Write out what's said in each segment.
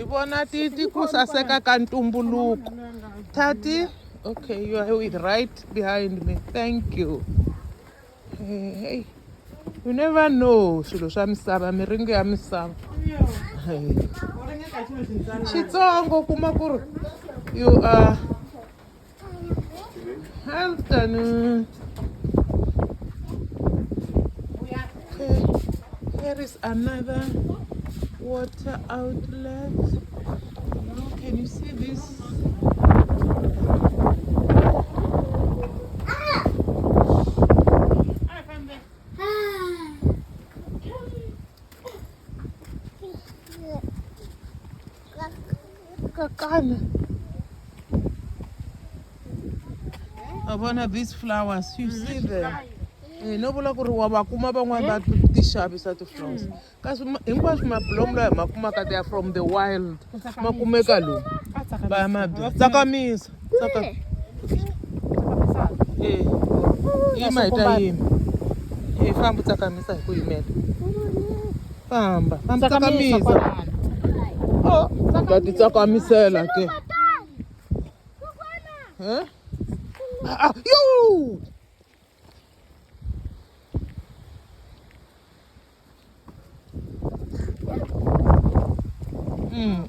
Ibona titi kusaseka ka ntumbuluko. Tati, okay, you are right behind me. Thank you. Hey, you never know swilo swa misava, miringo ya misava. Xitsongo kuma ku ri you are Halton. Okay, here is another water outlet. Can you see this? Kakana. Abona these flowers, you see them. No vula ku ri wa va kuma van'wana va ti xavisa ti-flowers. Kasi hinkwaswo mabulomu lawa hi ma kumaka they are from the wild. Ma kumeka lomu. Va ya ma bya. Tsakamisa. Yima hi ta yima. Famba tsakamisa hi ku yimela. Famba tsakamisa. Oh, va ti tsakamisela ke. Yo!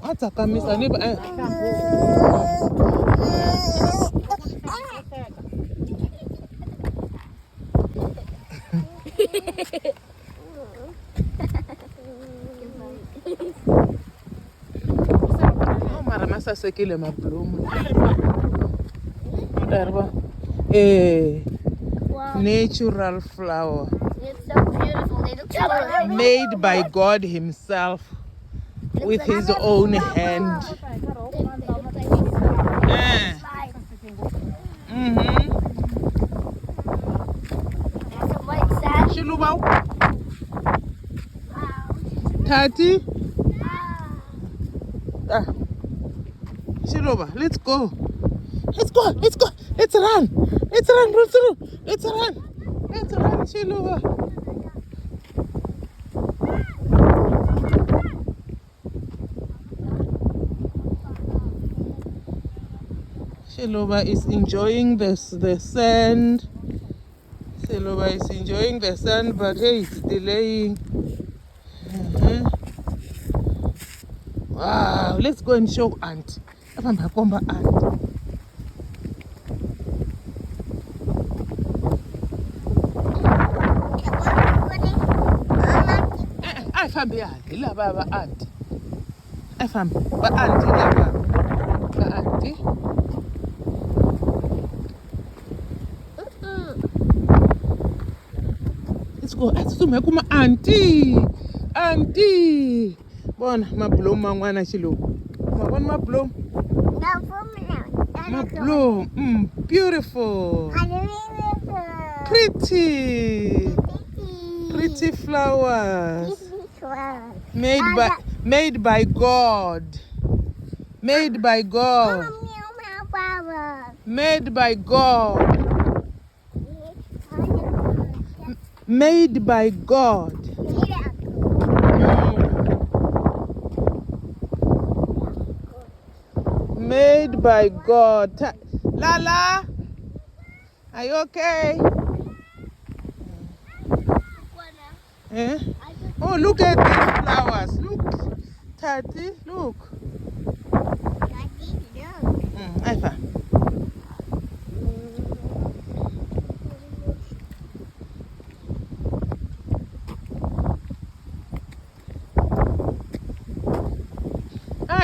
Atsakamisa ni mara masasekile mablomu. Natural flower. It's so beautiful. They look so made by God himself with his own hand. Shilubau. Tati. Shiluba, let's go. Let's go. Let's run. Let's run, Shiluba. Shiluba is enjoying the sand. Shiluba is enjoying the sand, but hey, it's delaying. Wow, let's go and show Aunt. Aunt. I found the aunt. I love aunt. I found the auntie. Let's go. Asume kuma auntie. Bona mabloom mangwana chilo. Mabona mabloom. Mabloom. Beautiful. Pretty flowers. Made by God. Made by God. Made by God. Made by God. Made by God. Lala, are you okay? Oh, look at these flowers. Look, Tati, look. Ifa.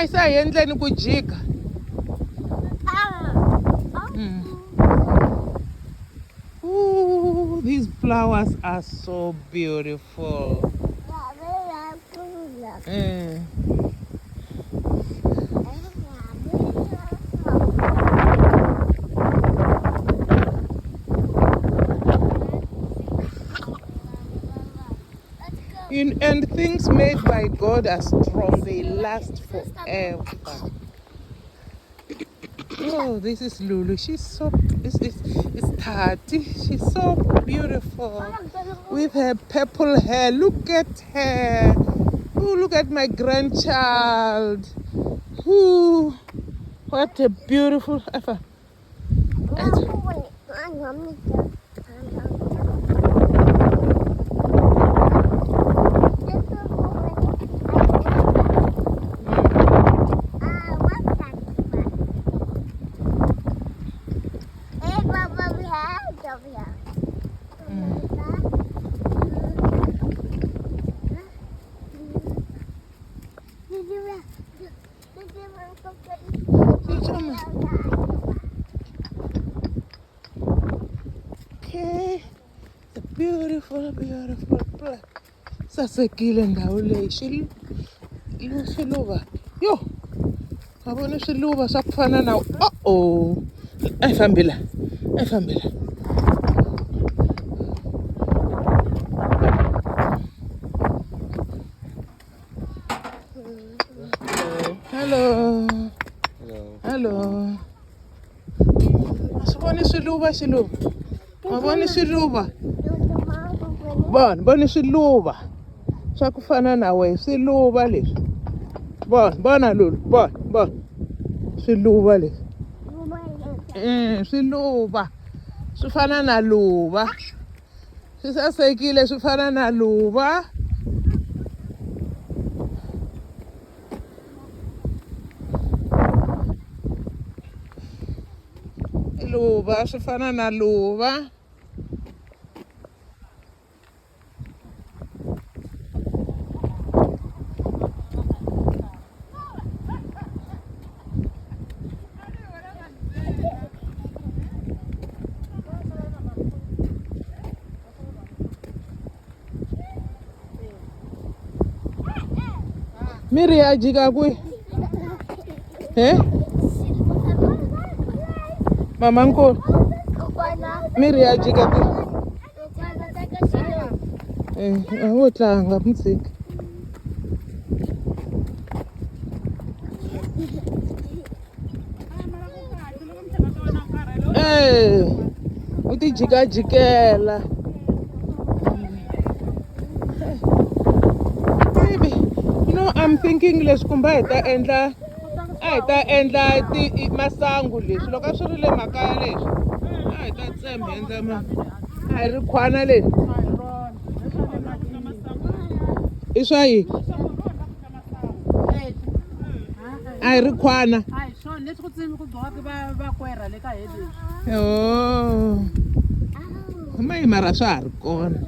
Isa endleni ku jika. Ooh, these flowers are so beautiful. And things made by God are strong. They last forever. Oh, this is Lulu. She's so... It's Tati. She's so beautiful. With her purple hair. Look at her. Oh, look at my grandchild. Ooh, what a beautiful effort. Okay, the beautiful, beautiful place. Sasekile ndawo leyi swiluva yo ma vona swiluva swa ku fana na a hi fambi la hello a swi voni swiluva ma voni swiluva voni swiluva swa ku fana na we swiluva leswi bona lulu bona swiluva leswi swiluva swi fana na luva swi sasekile swi fana na luva swi fana na luva miri ya jika kwi mama nkulu miri ya jika kwi wo tlanga muzika u ti jikajikela I'm thinking leswi kumbe hi ta endla masangu leswi loko a swi ri le makaya leswi a hi ta tsemba hi endla a hi ri khwana leswi i swa yini a hi ri khwana mara swa ha ri kona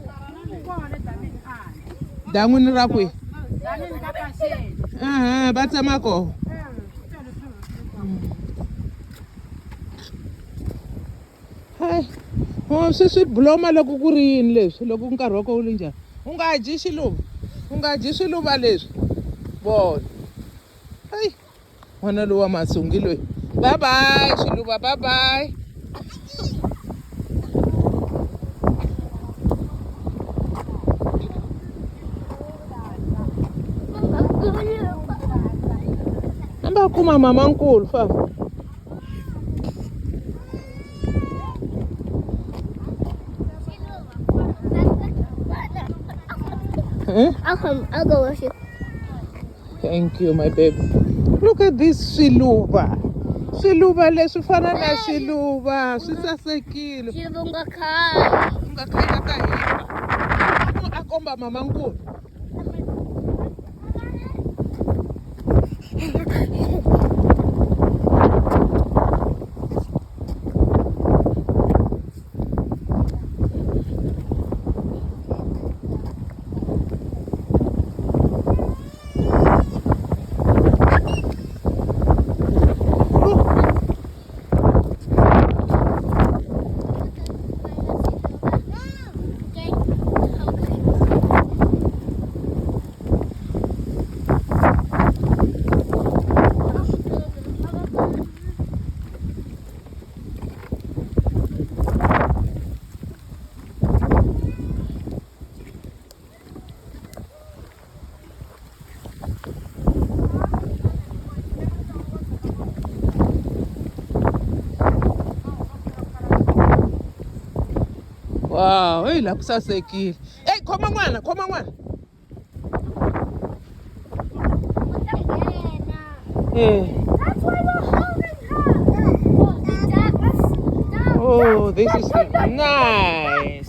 dan'wini ra kwihi va tshama koho swi buloma loko ku ri yini leswi loko nkarhi wa kona wu ri njhani u nga dyi swiluva leswi bona hayi n'wana lowu wa masungi loyi bye bye swiluva bye bye amba kuma mama nkulu famba I'll go with you. Thank you, my baby. Look at this swiluva. Swiluva leswi fana na swiluva swi sasekile. Swiluva nga khala ka hina. A komba mama nkulu. Wow, hey, la kusasekile. Hey, khoma n'wana. Yeah. That's why we're holding her. Oh, this is nice.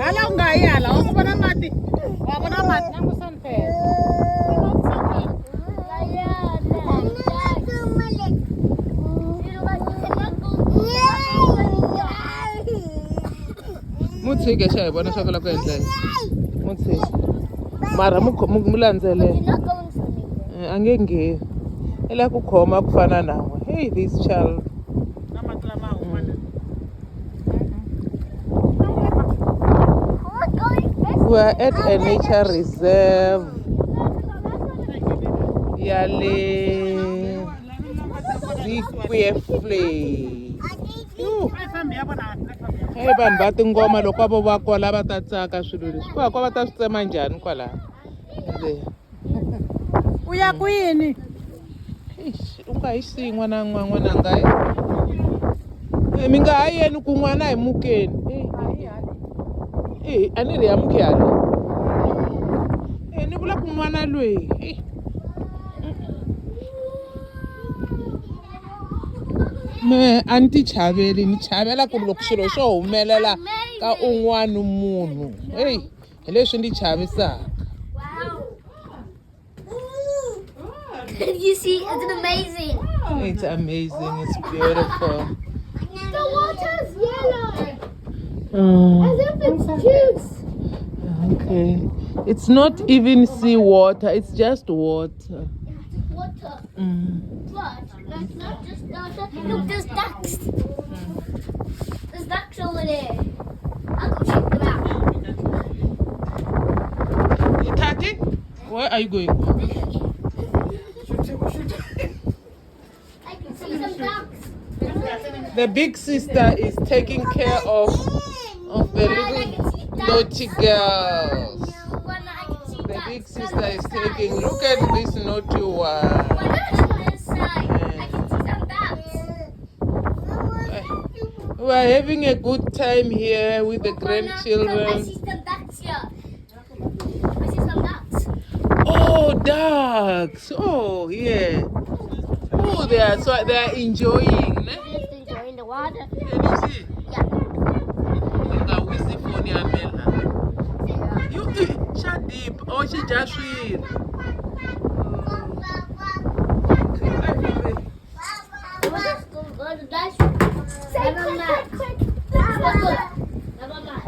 Hala ungayala ukubona mati. Wabona mati nangu sunfed. Mutshike xa hi vona swa ku la ku endla yini. Mutshike. Mara mu landzelele. You're not going swimming. A nge ngheni. I lava ku khoma ku fana nawe. Hey, this child. Na mati lama humana. We are at a nature reserve. Yale Zikwefle. Family yabona. Hey vanhu va tingoma loko vo va kwala va ta tsaka swilo leswi va va ta swi tsema njhani kwala. Uya kwini? U nga hi siyi n'wana n'wananga mi nga ha yeni ku n'wana hi mukeni. A ni ri ya muke hala. Ni vula ku n'wana loyi. Me a ni ti chaveli ni chavela ku loko xilo xo humelela ka un'wana munhu hi leswi ni chavisaka. You see, it's amazing. It's amazing, it's beautiful. The water's yellow. Mm, As if it's juice. okay. It's not even sea water, it's just water. Water. Mm. But that's not just water. Look, there's ducks. There's ducks over there. I'll go check them out. Tati, where are you going? I can see some ducks. The big sister is taking care of the little naughty girls. When I can see The ducks. big sister is taking, look at this naughty one. When I'm on this side, I can see some ducks. We are having a good time here with the I grandchildren. see some ducks here. I see some ducks. Oh, ducks. Oh, yeah. Oh, they are enjoying. Ne? Just enjoying the water. Can you see? Yeah. You shut deep. Oh, she just read. Let's go to the restroom. Never mind. Never mind.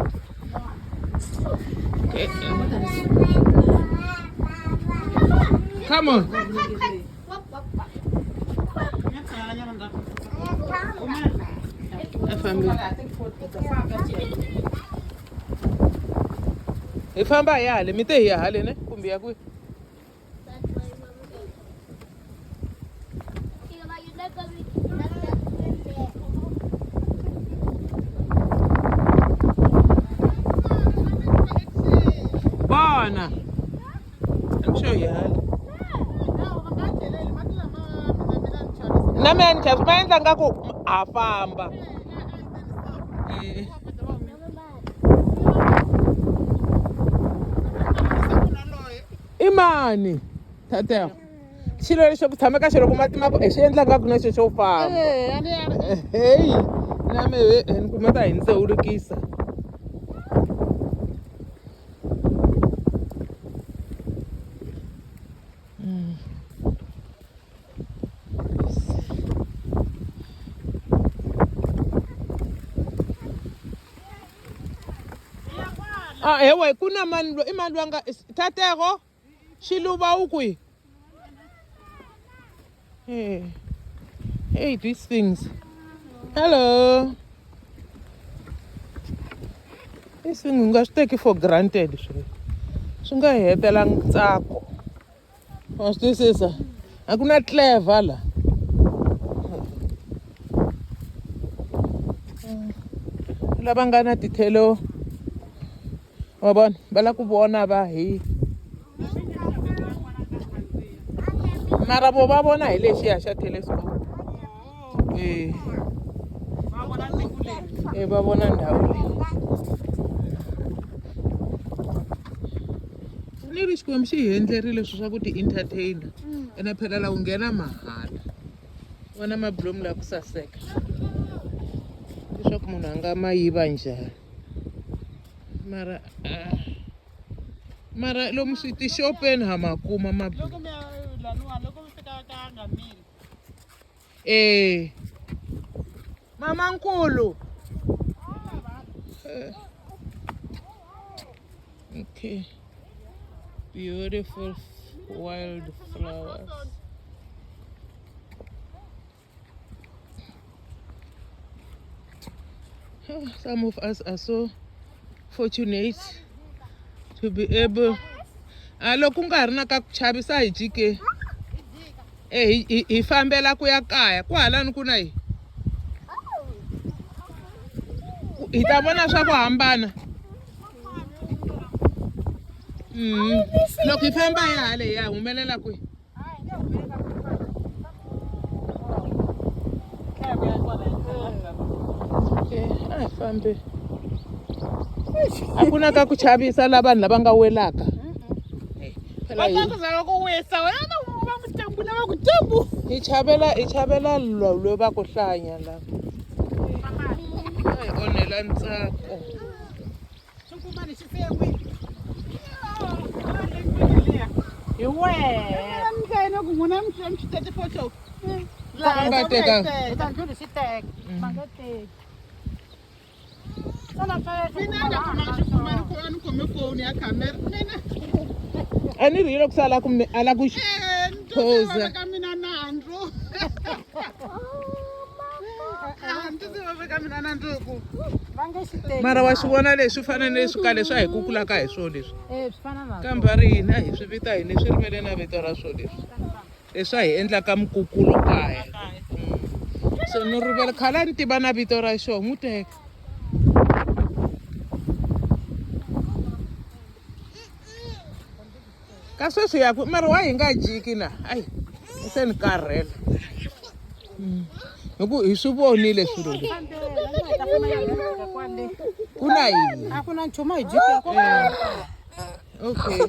Okay. Come on. Hi famba hi hale mi te hi ya hale ne kumbe ya kwi. That's why Mama goes. See, about your neck over Bona. I'm sure you hale. Na mina ni chava ma endla nga ku a famba. Imani tateo xilo lexo ku tshama ka xilo ku mati ma ku xi endla nga ku na xo xo famba. Hey na me ni kuma ta hi ndze ulukisa. Ewe kuna mani I mani wanga tatego xiluva u kwi. Hey, these things. Hello. These things u nga swi teki for granted swi nga hetela ntsako. Wa swi twisisa a ku na clever la. Lava nga na tithelo wa vona va la ku vona va hi mara vo va vona hi lexiya xa telescope. Va vona ndhawu leyi. ni ri xikwembu xi hi endlerile swilo swa ku ti-entertainer ene phela la u nghena mahala vona mablomu la ku saseka leswaku munhu a nga ma yiva njhani mara lomu tixopeni ha ma kuma mablomu loko mi ya laniwani loko mi fika ka nga mili mamankulu okay beautiful wildflowers. Some of us are so fortunate to be able loko ku nga ha ri na ka ku chavisa hi jike hi fambela ku ya kaya ku halani ku na hi ta vona swa ku hambana loko hi famba hi hale hi ya humelela kwihi a hi fambi a ku na ka ku chavisa la vanhu lava nga welaka va ta ku zava ku wisa wena va vutambu lava ku tambu hi chavela lo va ku hlanya lava hi onhela ntsako xinkumani xi fiye kwihi hi wehe mkene ku n'wina mi xi tete photo nga teka ndluli xi teka ma nga teki mina nga kuma xifuma ni khome foni ya camera mina a ni ri yi lo ku sala a la ku posa ka mina nandzu ka mina nandzu ku va nge xi teki mara wa swi vona leswi fanele swi ka leswi a hi kukulaka hi swona leswi swi fana na kambe a ri hina hi swi vita hini swi rimele na vito ra swo leswi leswi a hi endlaka mukukulo kaya so ni rivele khale a ni tiva na vito ra xona n'wi teka ka sweswi ya ku mara wa hi nga jiki na ayi se ni karhela hi ku hi swi vonile swilo leswi ku na yini a ku na nchumu hi jike okay